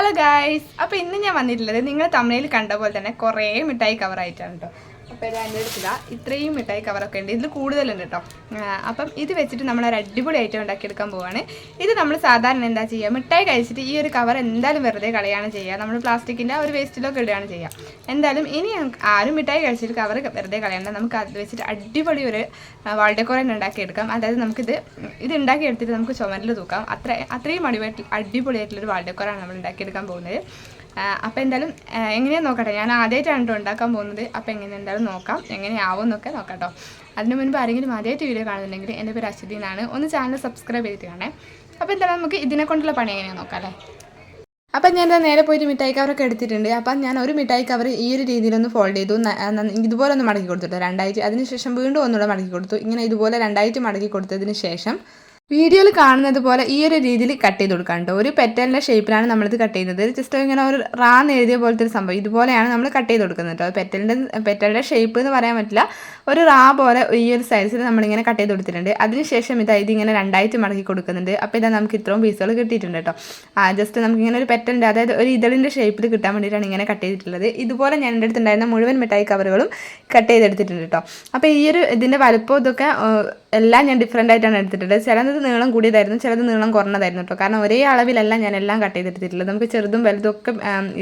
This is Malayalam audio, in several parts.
ഹലോ ഗായ്സ്, അപ്പോൾ ഇന്ന് ഞാൻ വന്നിട്ടുള്ളത് നിങ്ങൾ തമിഴിൽ കണ്ട പോലെ തന്നെ കുറേ മിഠായി കവറായിട്ടാണ് കേട്ടോ. അപ്പോൾ ഇത് എൻ്റെ അടുത്തില്ല, ഇത്രയും മിഠായി കവറൊക്കെ ഉണ്ട്, ഇതിൽ കൂടുതലുണ്ട് കേട്ടോ. അപ്പം ഇത് വെച്ചിട്ട് നമ്മളൊരു അടിപൊളി ഐറ്റം ഉണ്ടാക്കിയെടുക്കാൻ പോവുകയാണ്. ഇത് നമ്മൾ സാധാരണ എന്താ ചെയ്യുക, മിഠായി കഴിച്ചിട്ട് ഈ ഒരു കവർ എന്തായാലും വെറുതെ കളയാണ് ചെയ്യുക. നമ്മൾ പ്ലാസ്റ്റിക്കിൻ്റെ ഒരു വേസ്റ്റിലൊക്കെ ഇടുകയാണ് ചെയ്യുക. എന്തായാലും ഇനി ആരും മിഠായി കഴിച്ചിട്ട് കവർ വെറുതെ കളയണ്ട, നമുക്ക് അത് വെച്ചിട്ട് അടിപൊളി ഒരു വാൾ ഡെക്കോറേഷൻ ഉണ്ടാക്കിയെടുക്കാം. അതായത് ഇത് ഉണ്ടാക്കിയെടുത്തിട്ട് നമുക്ക് ചുമരിൽ തൂക്കാം. അത്രയും അടിപൊളിയായിട്ടുള്ളൊരു വാൾ ഡെക്കോറാണ് നമ്മൾ ഉണ്ടാക്കിയെടുക്കാൻ പോകുന്നത്. അപ്പോൾ എന്തായാലും എങ്ങനെയാണ് നോക്കട്ടെ, ഞാൻ ആദ്യമായിട്ടാണ് കേട്ടോ ഉണ്ടാക്കാൻ പോകുന്നത്. അപ്പോൾ എങ്ങനെ എന്തായാലും നോക്കാം, എങ്ങനെയാവും എന്നൊക്കെ നോക്കാം കേട്ടോ. അതിന് മുൻപ് ആരെങ്കിലും ആദ്യമായിട്ട് വീഡിയോ കാണുന്നുണ്ടെങ്കിൽ എൻ്റെ പേര് അശ്വതി എന്നാണ്, ഒന്ന് ചാനൽ സബ്സ്ക്രൈബ് ചെയ്തിട്ട് കാണേ. അപ്പോൾ എന്തായാലും നമുക്ക് ഇതിനെ കൊണ്ടുള്ള പണി എങ്ങനെയാണ് നോക്കാം അല്ലേ. അപ്പം ഞാൻ നേരെ പോയിട്ട് മിഠായി കവറൊക്കെ എടുത്തിട്ടുണ്ട്. അപ്പം ഞാൻ ഒരു മിഠായി കവർ ഈ ഒരു രീതിയിലൊന്ന് ഫോൾഡ് ചെയ്തു, ഇതുപോലെ ഒന്ന് മടക്കി കൊടുത്തിട്ട് രണ്ടായിട്ട്, അതിനുശേഷം വീണ്ടും ഒന്നുകൂടെ മടക്കി കൊടുത്തു. ഇങ്ങനെ ഇതുപോലെ രണ്ടായിട്ട് മടക്കി കൊടുത്തതിന് ശേഷം വീഡിയോയിൽ കാണുന്നത് പോലെ ഈ ഒരു രീതിയിൽ കട്ട് ചെയ്ത് കൊടുക്കാം കേട്ടോ. ഒരു പെറ്റലിൻ്റെ ഷേപ്പിലാണ് നമ്മളിത് കട്ട് ചെയ്യുന്നത്. ജസ്റ്റ് ഇങ്ങനെ ഒരു റാന്ന് എഴുതിയ പോലത്തെ ഒരു സംഭവം ഇതുപോലെയാണ് നമ്മൾ കട്ട് ചെയ്ത് കൊടുക്കുന്നത് കേട്ടോ. പെറ്റലിൻ്റെ ഷേപ്പ് എന്ന് പറയാൻ പറ്റില്ല, ഒരു റാ പോലെ ഈ ഒരു സൈസിൽ നമ്മളിങ്ങനെ കട്ട് ചെയ്ത് കൊടുത്തിട്ടുണ്ട്. അതിനുശേഷം ഇതിങ്ങനെ രണ്ടായിട്ട് മടക്കി കൊടുക്കുന്നുണ്ട്. അപ്പോൾ ഇതാ നമുക്ക് ഇത്രയും പീസുകൾ കിട്ടിയിട്ടുണ്ട് കേട്ടോ. ജസ്റ്റ് നമുക്കിങ്ങനെ ഒരു പെറ്റലിൻ്റെ, അതായത് ഒരു ഇതളിൻ്റെ ഷേപ്പിൽ കിട്ടാൻ വേണ്ടിയിട്ടാണ് ഇങ്ങനെ കട്ട് ചെയ്തിട്ടുള്ളത്. ഇതുപോലെ ഞാൻ എൻ്റെ അടുത്തുണ്ടായിരുന്ന മുഴുവൻ മിഠായി കവറുകളും കട്ട് ചെയ്തെടുത്തിട്ടുണ്ട് കേട്ടോ. അപ്പോൾ ഈ ഒരു ഇതിൻ്റെ വലുപ്പം ഇതൊക്കെ എല്ലാം ഞാൻ ഡിഫറെൻ്റ് ആയിട്ടാണ് എടുത്തിട്ടുള്ളത്. ചിലത് നീളം കൂടിയതായിരുന്നു, ചിലത് നീളം കുറഞ്ഞതായിരുന്നു കേട്ടോ. കാരണം ഒരേ അളവിലല്ല ഞാൻ എല്ലാം കട്ട് ചെയ്തെടുത്തിട്ടുള്ളത്. നമുക്ക് ചെറുതും വലുതും ഒക്കെ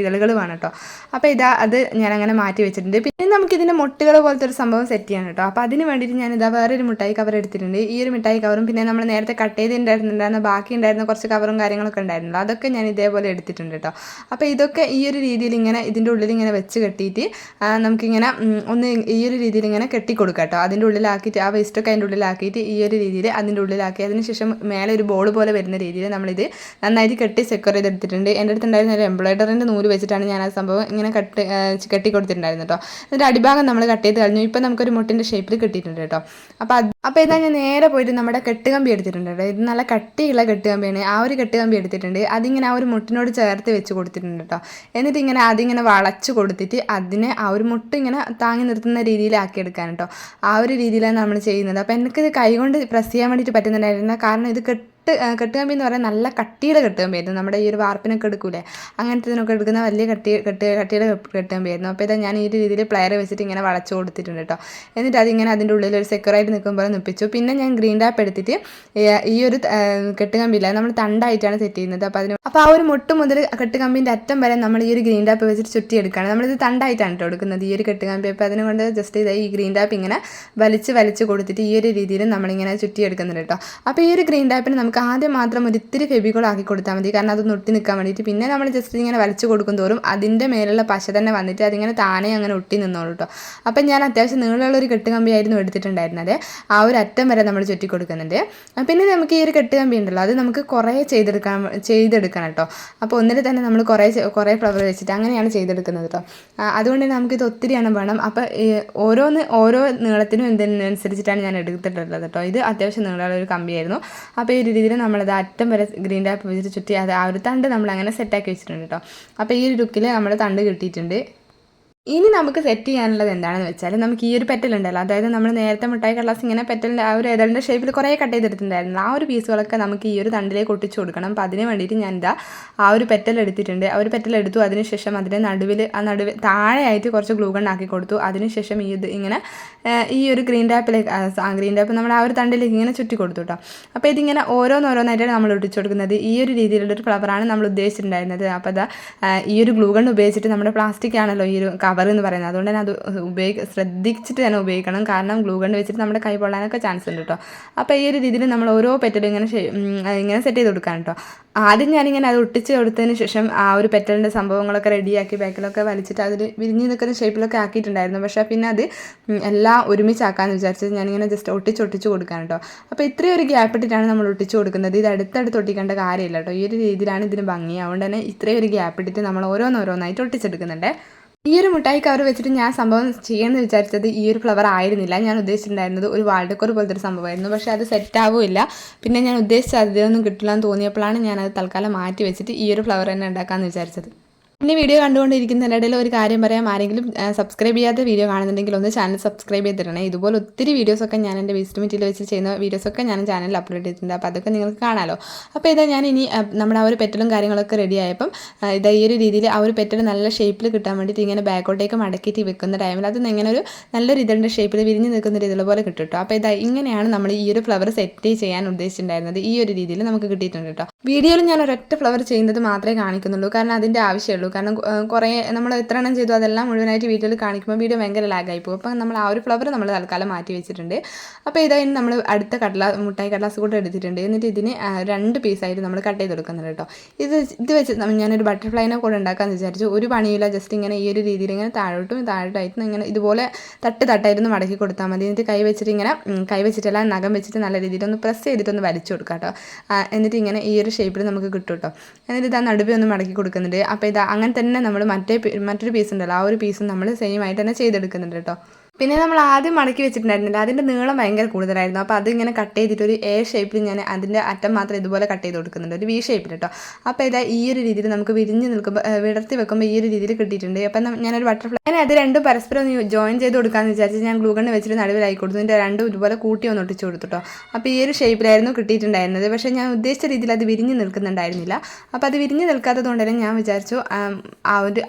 ഇതളുകൾ വേണം കേട്ടോ. അപ്പോൾ അത് ഞാനങ്ങനെ മാറ്റി വെച്ചിട്ടുണ്ട്. പിന്നെ നമുക്കിതിൻ്റെ മുട്ടുകൾ പോലത്തെ ഒരു സംഭവം സെറ്റ് ചെയ്യണം കേട്ടോ. അപ്പോൾ അതിന് വേണ്ടിയിട്ട് ഞാനിതാ വേറൊരു മിഠായി കവർ എടുത്തിട്ടുണ്ട്. ഈ ഒരു മിഠായി കവറും പിന്നെ നമ്മൾ നേരത്തെ കട്ട് ചെയ്തിട്ടുണ്ടായിരുന്ന ബാക്കി ഉണ്ടായിരുന്ന കുറച്ച് കവറും കാര്യങ്ങളൊക്കെ ഉണ്ടായിരുന്നല്ലോ, അതൊക്കെ ഞാൻ ഇതേപോലെ എടുത്തിട്ടുണ്ട് കേട്ടോ. അപ്പോൾ ഇതൊക്കെ ഈ ഒരു രീതിയിൽ ഇങ്ങനെ ഇതിൻ്റെ ഉള്ളിൽ ഇങ്ങനെ വെച്ച് കെട്ടിയിട്ട് നമുക്കിങ്ങനെ ഒന്ന് ഈ ഒരു രീതിയിൽ ഇങ്ങനെ കെട്ടിക്കൊടുക്കാം കേട്ടോ. അതിൻ്റെ ഉള്ളിലാക്കിയിട്ട് ആ വേസ്റ്റൊക്കെ അതിൻ്റെ ഉള്ളിലാക്കിയിട്ട് ഈ ഒരു രീതിയിൽ അതിൻ്റെ ഉള്ളിലാക്കി അതിന് ശേഷം മേലെ ഒരു ബോൾ പോലെ വരുന്ന രീതിയിൽ നമ്മളിത് നന്നായിട്ട് കെട്ടി സെക്യൂർ ചെയ്തെടുത്തിട്ടുണ്ട്. എൻ്റെ അടുത്തുണ്ടായിരുന്ന ഒരു എംബ്രോയിഡറിൻ്റെ നൂല് വെച്ചിട്ടാണ് ഞാൻ ആ സംഭവം ഇങ്ങനെ കെട്ടി കൊടുത്തിട്ടുണ്ടായിരുന്നു കേട്ടോ. എന്നിട്ട് അടിഭാഗം നമ്മൾ കട്ട് ചെയ്ത് കഴിഞ്ഞു. ഇപ്പം നമുക്കൊരു മുട്ടിൻ്റെ ഷേപ്പിൽ കിട്ടിയിട്ടുണ്ട് കേട്ടോ. അപ്പോൾ ഇതാ ഞാൻ നേരെ പോയിട്ട് നമ്മുടെ കെട്ടുകമ്പി എടുത്തിട്ടുണ്ട് കേട്ടോ. ഇത് നല്ല കട്ടിയുള്ള കെട്ടുകമ്പിയാണ്. ആ ഒരു കെട്ടുകമ്പി എടുത്തിട്ടുണ്ട്, അതിങ്ങനെ ആ ഒരു മുട്ടിനോട് ചേർത്ത് വെച്ച് കൊടുത്തിട്ടുണ്ട് കേട്ടോ. എന്നിട്ട് ഇങ്ങനെ അതിങ്ങനെ വളച്ച് കൊടുത്തിട്ട് അതിനെ ആ ഒരു മുട്ട് ഇങ്ങനെ താങ്ങി നിർത്തുന്ന രീതിയിലാക്കി എടുക്കാൻ കേട്ടോ. ആ ഒരു രീതിയിലാണ് നമ്മൾ ചെയ്യുന്നത്. അപ്പോൾ എനിക്കിത് കൈകൊണ്ട് പ്രസ് ചെയ്യാൻ വേണ്ടിയിട്ട് പറ്റുന്നുണ്ടായിരുന്നില്ല. കാരണം ഇത് കെട്ടുകമ്പി എന്ന് പറയാൻ നല്ല കട്ടിയുടെ കെട്ടുകമ്പിയായിരുന്നു. നമ്മുടെ ഈ ഒരു വാർപ്പിനൊക്കെ എടുക്കൂലേ, അങ്ങനത്തെ ഇതിനൊക്കെ എടുക്കുന്ന വലിയ കട്ടിയുടെ കെട്ടുകമ്പിയായിരുന്നു. അപ്പോൾ ഇതാ ഞാൻ ഈ രീതിയിൽ പ്ലെയർ വെച്ചിട്ട് ഇങ്ങനെ വളച്ച് കൊടുത്തിട്ടുണ്ട് കേട്ടോ. എന്നിട്ട് അതിങ്ങനെ അതിൻ്റെ ഉള്ളിൽ ഒരു സെക്യൂറായിട്ട് നിൽക്കുമ്പോൾ നിൽപ്പിച്ചു. പിന്നെ ഞാൻ ഗ്രീൻ ടാപ്പ് എടുത്തിട്ട് ഈ ഒരു കെട്ടുകമ്പിയില്ല, നമ്മൾ തണ്ടായിട്ടാണ് സെറ്റ് ചെയ്യുന്നത്. അപ്പോൾ ആ ഒരു മുട്ട് മുതൽ കെട്ടുകമ്പിൻ്റെ അറ്റം വരെ നമ്മൾ ഈ ഒരു ഗ്രീൻ ടാപ്പ് വെച്ചിട്ട് ചുറ്റിയെടുക്കുകയാണ്. നമ്മളിത് തണ്ടായിട്ടാണ് കേട്ടോ എടുക്കുന്നത് ഈ ഒരു കെട്ടുകമ്പി. അപ്പോൾ അതിനുകൊണ്ട് ജസ്റ്റ് ഈ ഗ്രീൻ ടാപ്പ് ഇങ്ങനെ വലിച്ച് കൊടുത്തിട്ട് ഈ ഒരു രീതിയിൽ നമ്മളിങ്ങനെ ചുറ്റിയെടുക്കുന്നുണ്ട് കേട്ടോ. അപ്പോൾ ഈ ഒരു ഗ്രീൻ ടാപ്പിന് നമുക്ക് ആദ്യം മാത്രം ഒരു ഇത്തിരി ഫെവിക്കോൾ ആക്കി കൊടുത്താൽ മതി, കാരണം അത് ഒട്ടി നിൽക്കാൻ വേണ്ടിയിട്ട്. പിന്നെ നമ്മൾ ജസ്റ്റ് ഇങ്ങനെ വലിച്ചു കൊടുക്കും തോറും അതിൻ്റെ മേലുള്ള പശ തന്നെ വന്നിട്ട് അതിങ്ങനെ താനേ അങ്ങനെ ഒട്ടി നിന്നോളൂ കേട്ടോ. അപ്പം ഞാൻ അത്യാവശ്യം നീളമുള്ളൊരു കെട്ടുകമ്പിയായിരുന്നു എടുത്തിട്ടുണ്ടായിരുന്നത്. ആ ഒരു അറ്റം വരെ നമ്മൾ ചുറ്റി കൊടുക്കുന്നുണ്ട്. പിന്നെ നമുക്ക് ഈ ഒരു കെട്ടുകമ്പി ഉണ്ടല്ലോ, അത് നമുക്ക് കുറേ ചെയ്തെടുക്കണം കേട്ടോ. അപ്പോൾ ഒന്നിൽ തന്നെ നമ്മൾ കുറേ ഫ്ലവർ വെച്ചിട്ട് അങ്ങനെയാണ് ചെയ്തെടുക്കുന്നത് കേട്ടോ. അതുകൊണ്ട് തന്നെ നമുക്കിത് ഒത്തിരി എണ്ണം വേണം. അപ്പോൾ ഓരോ നീളത്തിനും എന്തിനനുസരിച്ചിട്ടാണ് ഞാൻ എടുത്തിട്ടുള്ളത് കേട്ടോ. ഇത് അത്യാവശ്യം നീളമുള്ള ഒരു കമ്പിയായിരുന്നു. അപ്പോൾ ഈ ഒരു രീതിയിൽ നമ്മളത് അറ്റം വരെ ഗ്രീൻ ടാപ്പ് വെച്ചിട്ട് ചുറ്റി ആ ഒരു തണ്ട് നമ്മൾ അങ്ങനെ സെറ്റാക്കി വെച്ചിട്ടുണ്ട് കേട്ടോ. അപ്പോൾ ഈ ഒരു ലുക്കിൽ നമ്മൾ തണ്ട് കിട്ടിയിട്ടുണ്ട്. ഇനി നമുക്ക് സെറ്റ് ചെയ്യാനുള്ളത് എന്താണെന്ന് വെച്ചാൽ, നമുക്ക് ഈ ഒരു പെറ്റലുണ്ടല്ലോ, അതായത് നമ്മൾ നേരത്തെ മിഠായി കടലാസ് ഇങ്ങനെ പെറ്റലിൻ്റെ ആ ഒരു ഏതളിൻ്റെ ഷേപ്പിൽ കുറേ കട്ട് ചെയ്തെടുത്തിട്ടുണ്ടായിരുന്നു. ആ ഒരു പീസുകളൊക്കെ നമുക്ക് ഈ ഒരു തണ്ടിലേക്ക് ഒട്ടിച്ച് കൊടുക്കണം. അപ്പോൾ അതിന് വേണ്ടിയിട്ട് ഞാൻ ആ ഒരു പെറ്റൽ എടുത്തിട്ടുണ്ട്. ആ ഒരു പെറ്റൽ എടുത്തു. അതിനുശേഷം അതിൻ്റെ നടുവിൽ താഴെയായിട്ട് കുറച്ച് ഗ്ലൂ ഗൺ ആക്കി കൊടുത്തു. അതിനുശേഷം ഇങ്ങനെ ഈ ഒരു ഗ്രീൻ ടാപ്പ് നമ്മൾ ആ ഒരു തണ്ടിലേക്ക് ഇങ്ങനെ ചുറ്റി കൊടുത്തു കേട്ടോ. അപ്പോൾ ഇതിങ്ങനെ ഓരോന്നായിട്ടാണ് നമ്മൾ ഒട്ടിച്ച് കൊടുക്കുന്നത്. ഈ ഒരു രീതിയിലുള്ളൊരു ഫ്ലവറാണ് നമ്മൾ ഉദ്ദേശിച്ചിട്ടുണ്ടായിരുന്നത്. അപ്പോൾ ഈ ഒരു ഗ്ലൂ ഗൺ ഉപയോഗിച്ചിട്ട് നമ്മുടെ പ്ലാസ്റ്റിക് ആണല്ലോ ഈ ഒരു കവർ എന്ന് പറയുന്നത്, അതുകൊണ്ട് തന്നെ അത് ശ്രദ്ധിച്ചിട്ട് തന്നെ ഉപയോഗിക്കണം. കാരണം ഗ്ലൂ ഗൺ വെച്ചിട്ട് നമ്മുടെ കൈ പൊള്ളാനൊക്കെ ചാൻസ് ഉണ്ട് കേട്ടോ. അപ്പോൾ ഈ ഒരു രീതിയിൽ നമ്മൾ ഓരോ പെറ്റലും ഇങ്ങനെ സെറ്റ് ചെയ്ത് കൊടുക്കാൻ കേട്ടോ. ആദ്യം ഞാനിങ്ങനെ അത് ഒട്ടിച്ച് കൊടുത്തതിന് ശേഷം ആ ഒരു പെറ്റലിൻ്റെ സംഭവങ്ങളൊക്കെ റെഡിയാക്കി ബാക്കിലൊക്കെ വലിച്ചിട്ട് അതിൽ വിരിഞ്ഞ് നിൽക്കുന്ന ഷേപ്പിലൊക്കെ ആക്കിയിട്ടുണ്ടായിരുന്നു. പക്ഷേ പിന്നെ അത് എല്ലാം ഒരുമിച്ചാക്കാമെന്ന് വിചാരിച്ചത് ഞാനിങ്ങനെ ജസ്റ്റ് ഒട്ടിച്ച് കൊടുക്കാൻ കേട്ടോ. അപ്പോൾ ഇത്രയും ഒരു ഗ്യാപ്പ് ഇട്ടിട്ടാണ് നമ്മൾ ഒട്ടിച്ച് കൊടുക്കുന്നത്. ഇത് അടുത്തടുത്ത് ഒട്ടിക്കേണ്ട കാര്യമില്ല കേട്ടോ. ഈ ഒരു രീതിയിലാണ് ഇതിന് ഭംഗി. അതുകൊണ്ട് തന്നെ ഇത്രയും ഒരു ഗ്യാപ്പ് ഇട്ടിട്ട് നമ്മൾ ഓരോന്നായിട്ട് ഒട്ടിച്ചെടുക്കുന്നുണ്ട്. ഈ ഒരു മിഠായി കവർ വെച്ചിട്ട് ഞാൻ സംഭവം ചെയ്യുമെന്ന് വിചാരിച്ചത് ഈ ഒരു ഫ്ലവർ ആയിരുന്നില്ല. ഞാൻ ഉദ്ദേശിച്ചിട്ടുണ്ടായിരുന്നത് ഒരു വാൾ ഡെക്കോർ പോലത്തെ ഒരു സംഭവമായിരുന്നു. പക്ഷേ അത് സെറ്റ് ആവുമില്ല. പിന്നെ ഞാൻ ഉദ്ദേശിച്ച അതിലൊന്നും കിട്ടില്ല എന്ന് തോന്നിയപ്പോഴാണ് ഞാനത് തൽക്കാലം മാറ്റി വെച്ചിട്ട് ഈ ഒരു ഫ്ലവർ തന്നെ ഉണ്ടാക്കാമെന്ന് വിചാരിച്ചത്. പിന്നെ വീഡിയോ കണ്ടുകൊണ്ടിരിക്കുന്നതിനിടയിൽ ഒരു കാര്യം പറയാം, ആരെങ്കിലും സബ്സ്ക്രൈബ് ചെയ്യാത്ത വീഡിയോ കാണുന്നുണ്ടെങ്കിൽ ഒന്ന് ചാനൽ സബ്സ്ക്രൈബ് ചെയ്തിടണേ. ഇതുപോലെ ഒത്തിരി വീഡിയോസൊക്കെ ഞാൻ എൻ്റെ വേസ്റ്റ് മെറ്റീരിയൽ വെച്ച് ചെയ്യുന്ന വീഡിയോസൊക്കെ ഞാൻ ചാനലിൽ അപ്ലോഡ് ചെയ്തിട്ടുണ്ട്. അപ്പോൾ അതൊക്കെ നിങ്ങൾക്ക് കാണാമല്ലോ. അപ്പോൾ ഇതാ ഞാൻ ഇനി നമ്മുടെ ആ ഒരു പെറ്റലും കാര്യങ്ങളൊക്കെ റെഡി ആയപ്പം ഇതാ ഈ ഒരു രീതിയിൽ ആ ഒരു പെറ്റൽ നല്ല ഷേപ്പിൽ കിട്ടാൻ വേണ്ടിയിട്ട് ഇങ്ങനെ ബാക്കോട്ടേക്ക് മടക്കിയിട്ട് വെക്കുന്ന ടൈമിൽ അത് ഇങ്ങനെ ഒരു നല്ലൊരു ഇതിൻ്റെ ഷേപ്പിൽ വിരിഞ്ഞ് നിൽക്കുന്ന രീതിയിൽ പോലെ കിട്ടും കേട്ടോ. അപ്പോൾ ഇതാ ഇങ്ങനെയാണ് നമ്മൾ ഈ ഒരു ഫ്ലവർ സെറ്റ് ചെയ്യാൻ ഉദ്ദേശിച്ചിട്ടുണ്ടായിരുന്നത്. ഈ ഒരു രീതിയിൽ നമുക്ക് കിട്ടിയിട്ടുണ്ട് കേട്ടോ. വീഡിയോയിൽ ഞാൻ ഒരൊറ്റ ഫ്ലവർ ചെയ്യുന്നത് മാത്രമേ കാണിക്കുന്നുള്ളൂ, കാരണം അതിൻ്റെ ആവശ്യമുള്ളൂ. കാരണം കുറേ നമ്മൾ എത്ര എണ്ണം ചെയ്തു അതെല്ലാം മുഴുവനായിട്ട് വീഡിയോയിൽ കാണിക്കുമ്പോൾ വീഡിയോ ഭയങ്കര ലാഗായി പോകും. അപ്പോൾ നമ്മൾ ആ ഒരു ഫ്ലവർ നമ്മൾ തൽക്കാലം മാറ്റി വെച്ചിട്ടുണ്ട്. അപ്പോൾ ഇതായി നമ്മൾ അടുത്ത മുട്ടായി കടലാസ് കൂടെ എടുത്തിട്ടുണ്ട്. എന്നിട്ട് ഇതിന് 2 പീസായിട്ട് നമ്മൾ കട്ട് ചെയ്തെടുക്കുന്നുണ്ട് കേട്ടോ. ഇത് വെച്ച് ഞാനൊരു ബട്ടർഫ്ലൈനെ കൂടെ ഉണ്ടാക്കാമെന്ന് വിചാരിച്ചു. ഒരു പണിയില്ല, ജസ്റ്റ് ഇങ്ങനെ ഈ ഒരു രീതിയിൽ ഇങ്ങനെ താഴോട്ടായിട്ട് ഇങ്ങനെ ഇതുപോലെ തട്ടായിരുന്നു മടക്കി കൊടുത്താൽ മതി. എന്നിട്ട് കൈ വെച്ചിട്ടല്ല നഖം വെച്ചിട്ട് നല്ല രീതിയിൽ ഒന്ന് പ്രസ് ചെയ്തിട്ടൊന്ന് വലിച്ചു കൊടുക്കാം കേട്ടോ. എന്നിട്ട് ഇങ്ങനെ ഈ ഒരു ഷേപ്പിൽ നമുക്ക് കിട്ടും കേട്ടോ. എന്നിട്ട് ഇതാ നടുവേ ഒന്ന് മടക്കി കൊടുക്കുന്നുണ്ട്. അപ്പോൾ ഇതാ അങ്ങനെ തന്നെ നമ്മൾ മറ്റൊരു പീസ് ഉണ്ടല്ലോ, ആ ഒരു പീസും നമ്മൾ സെയിം ആയിട്ട് തന്നെ ചെയ്തെടുക്കുന്നുണ്ട് കേട്ടോ. പിന്നെ നമ്മൾ ആദ്യം മടക്കി വെച്ചിട്ടുണ്ടായിരുന്നില്ല, അതിൻ്റെ നീളം ഭയങ്കര കൂടുതലായിരുന്നു. അപ്പോൾ അതിങ്ങനെ കട്ട് ചെയ്തിട്ട് ഒരു എ ഷേപ്പിൽ ഞാൻ അതിൻ്റെ അറ്റം മാത്രം ഇതുപോലെ കട്ട് ചെയ്ത് കൊടുക്കുന്നുണ്ട്, ഒരു വി ഷേപ്പിൽ കേട്ടോ. അപ്പോൾ ഇതാ ഈ ഒരു രീതിയിൽ നമുക്ക് വിരിഞ്ഞ് നിൽക്കുമ്പോൾ വിടർത്തി വെക്കുമ്പോൾ ഈ ഒരു രീതിയിൽ കിട്ടിയിട്ടുണ്ട്. അപ്പം ഞാനൊരു ബട്ടർഫ്ലൈ അങ്ങനെ അത് രണ്ടും പരസ്പരം ഒന്ന് ജോയിൻ ചെയ്ത് കൊടുക്കാമെന്ന് വിചാരിച്ച് ഞാൻ ഗ്ലൂ ഗണ്ണ് വെച്ചിട്ട് നടുവിലായി കൊടുത്തു. ഇതിൻ്റെ രണ്ടും ഇതുപോലെ കൂട്ടി ഒന്ന് ഒട്ടിച്ച് കൊടുത്തിട്ടോ. അപ്പോൾ ഈ ഒരു ഷേപ്പിലായിരുന്നു കിട്ടിയിട്ടുണ്ടായിരുന്നത്. പക്ഷേ ഞാൻ ഉദ്ദേശിച്ച രീതിയിൽ അത് വിരിഞ്ഞ് നിൽക്കുന്നുണ്ടായിരുന്നില്ല. അപ്പോൾ അത് വിരിഞ്ഞ് നിൽക്കാത്തത് കൊണ്ട് തന്നെ ഞാൻ വിചാരിച്ചു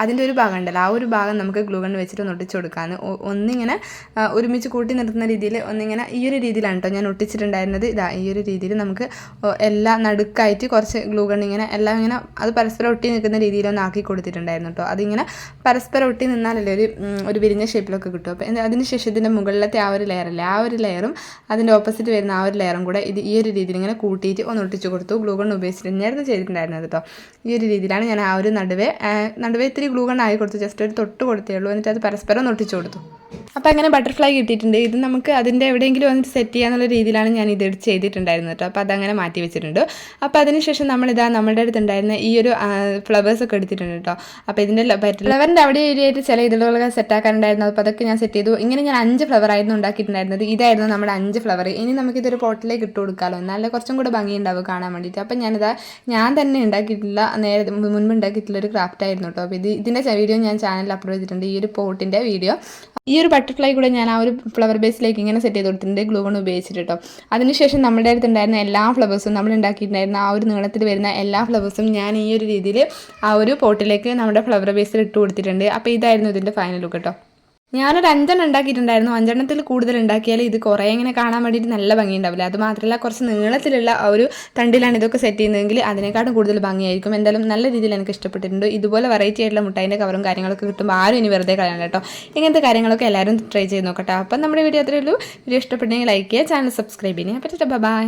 അതിൻ്റെ ഒരു ഭാഗം ഉണ്ടല്ലോ, ആ ഒരു ഭാഗം നമുക്ക് ഗ്ലൂ ഗണ്ണ് വെച്ചിട്ട് ഒന്ന് ഒട്ടിച്ച് കൊടുക്കാമെന്ന്. ഒന്നിങ്ങനെ ഒരുമിച്ച് കൂട്ടി നിർത്തുന്ന രീതിയിൽ ഒന്നിങ്ങനെ ഈ ഒരു രീതിയിലാണ് കേട്ടോ ഞാൻ ഒട്ടിച്ചിട്ടുണ്ടായിരുന്നത്. ഇതാ ഈ ഒരു രീതിയിൽ നമുക്ക് എല്ലാ നടുക്കായിട്ട് കുറച്ച് ഗ്ലൂ ഗണ്ണ് ഇങ്ങനെ എല്ലാം ഇങ്ങനെ അത് പരസ്പരം ഒട്ടി നിൽക്കുന്ന രീതിയിലൊന്ന് ആക്കി കൊടുത്തിട്ടുണ്ടായിരുന്നു കേട്ടോ. അതിങ്ങനെ പരസ്പരം ഒട്ടി നിന്നാലല്ലേ ഒരു വിരിഞ്ഞ ഷേപ്പിലൊക്കെ കിട്ടും. അപ്പോൾ അതിന് ശേഷം ഇതിൻ്റെ മുകളിലത്തെ ആ ഒരു ലെയറല്ലേ, ആ ഒരു ലെയറും അതിൻ്റെ ഓപ്പോസിറ്റ് വരുന്ന ആ ഒരു ലെയറും കൂടെ ഈ ഒരു രീതിയിൽ ഇങ്ങനെ കൂട്ടിയിട്ട് ഒന്ന് ഒട്ടിച്ച് കൊടുത്തു. ഗ്ലൂ ഗണ്ണ് ഉപയോഗിച്ചിട്ട് തന്നെയായിരുന്നു ചെയ്തിട്ടുണ്ടായിരുന്നത് കേട്ടോ. ഈ ഒരു രീതിയിലാണ് ഞാൻ ആ ഒരു നടുവേ ഇത്തിരി ഗ്ലൂ ഗണ്ണ് ആയി കൊടുത്തു, ജസ്റ്റ് ഒരു തൊട്ട് കൊടുത്തേ ഉള്ളൂ. എന്നിട്ട് അത് പരസ്പരം ഒന്ന് ഒട്ടിച്ച് കൊടുത്തു. അപ്പോൾ അങ്ങനെ ബട്ടർഫ്ലൈ കിട്ടിയിട്ടുണ്ട്. ഇത് നമുക്ക് അതിൻ്റെ എവിടെയെങ്കിലും വന്നിട്ട് സെറ്റ് ചെയ്യാന്നുള്ള രീതിയിലാണ് ഞാൻ ഇത് ചെയ്തിട്ടുണ്ടായിരുന്നത് കേട്ടോ. അപ്പോൾ അതങ്ങനെ മാറ്റി വെച്ചിട്ടുണ്ട്. അപ്പോൾ അതിനുശേഷം നമ്മുടെ അടുത്തുണ്ടായിരുന്ന ഈ ഒരു ഫ്ലവേഴ്സൊക്കെ എടുത്തിട്ടുണ്ട് കേട്ടോ. അപ്പോൾ ഇതിൻ്റെ ഫ്ലവറിൻ്റെ അവിടെ ഏരിയയായിട്ട് ചില ഇതിലൊക്കെ സെറ്റാക്കാനുണ്ടായിരുന്നു. അപ്പോൾ അതൊക്കെ ഞാൻ സെറ്റ് ചെയ്തു. ഇങ്ങനെ ഞാൻ 5 ഫ്ലവർ ആയിരുന്നു ഉണ്ടാക്കിയിട്ടുണ്ടായിരുന്നത്. ഇതായിരുന്നു നമ്മുടെ 5 ഫ്ലവർ. ഇനി നമുക്കിതൊരു പോട്ടിലേക്ക് ഇട്ട് കൊടുക്കാമല്ലോ, എന്നാലും കുറച്ചും കൂടെ ഭംഗി ഉണ്ടാവും കാണാൻ വേണ്ടിയിട്ട്. അപ്പം ഞാൻ തന്നെ ഉണ്ടാക്കിയിട്ടില്ല, മുൻപ് ഉണ്ടാക്കിയിട്ടുള്ള ഒരു ക്രാഫ്റ്റ് ആയിരുന്നു കേട്ടോ. അപ്പോൾ ഇതിൻ്റെ വീഡിയോ ഞാൻ ചാനലിൽ അപ്ലോഡ് ചെയ്തിട്ടുണ്ട്, ഈ ഒരു പോട്ടിൻ്റെ വീഡിയോ. ഈ ഒരു ബട്ടർഫ്ലൈ കൂടെ ഞാൻ ആ ഒരു ഫ്ലവർ ബേസിലേക്ക് ഇങ്ങനെ സെറ്റ് ചെയ്ത് കൊടുത്തിട്ടുണ്ട് ഗ്ലൂ ഗണ്ണ് ഉപയോഗിച്ചിട്ട് കേട്ടോ. അതിനുശേഷം നമ്മുടെ അടുത്തുണ്ടായിരുന്ന എല്ലാ ഫ്ലവേഴ്സും നമ്മൾ ഉണ്ടാക്കിയിട്ടുണ്ടായിരുന്ന ആ ഒരു നീളത്തിൽ വരുന്ന എല്ലാ ഫ്ലവേഴ്സും ഞാൻ ഈ ഒരു രീതിയിൽ ആ ഒരു പോട്ടിലേക്ക് നമ്മുടെ ഫ്ലവർ ബേസിൽ ഇട്ട് കൊടുത്തിട്ടുണ്ട്. അപ്പോൾ ഇതായിരുന്നു ഇതിൻ്റെ ഫൈനൽ ലുക്ക് കേട്ടോ. ഞാനൊരു 5 എണ്ണം ഉണ്ടാക്കിയിട്ടുണ്ടായിരുന്നു. 5 എണ്ണത്തിൽ കൂടുതൽ ഉണ്ടാക്കിയാൽ ഇത് കുറേ ഇങ്ങനെ കാണാൻ വേണ്ടിയിട്ട് നല്ല ഭംഗി ഉണ്ടാവില്ല. അത് മാത്രമല്ല കുറച്ച് നീളത്തിലുള്ള ആ ഒരു തണ്ടിലാണ് ഇതൊക്കെ സെറ്റ് ചെയ്യുന്നതെങ്കിൽ അതിനേക്കാളും കൂടുതൽ ഭംഗിയായിരിക്കും. എന്തായാലും നല്ല രീതിയിൽ എനിക്ക് ഇഷ്ടപ്പെട്ടിട്ടുണ്ട്. ഇതുപോലെ വെറൈറ്റി ആയിട്ടുള്ള മുട്ടായിൻ്റെ കവറും കാര്യങ്ങളൊക്കെ കിട്ടുമ്പോൾ ആരും ഇനി വെറുതെ കളയണം കേട്ടോ. ഇങ്ങനത്തെ കാര്യങ്ങളൊക്കെ എല്ലാവരും ട്രൈ ചെയ്ത് നോക്കട്ടെ. അപ്പം നമ്മുടെ വീഡിയോ അത്രയേ ഉള്ളൂ. വീഡിയോ ഇഷ്ടപ്പെട്ടെങ്കിൽ ലൈക്ക് ചെയ്യുക, ചാനൽ സബ്സ്ക്രൈബ് ചെയ്യുക. അപ്പോൾ ബൈ.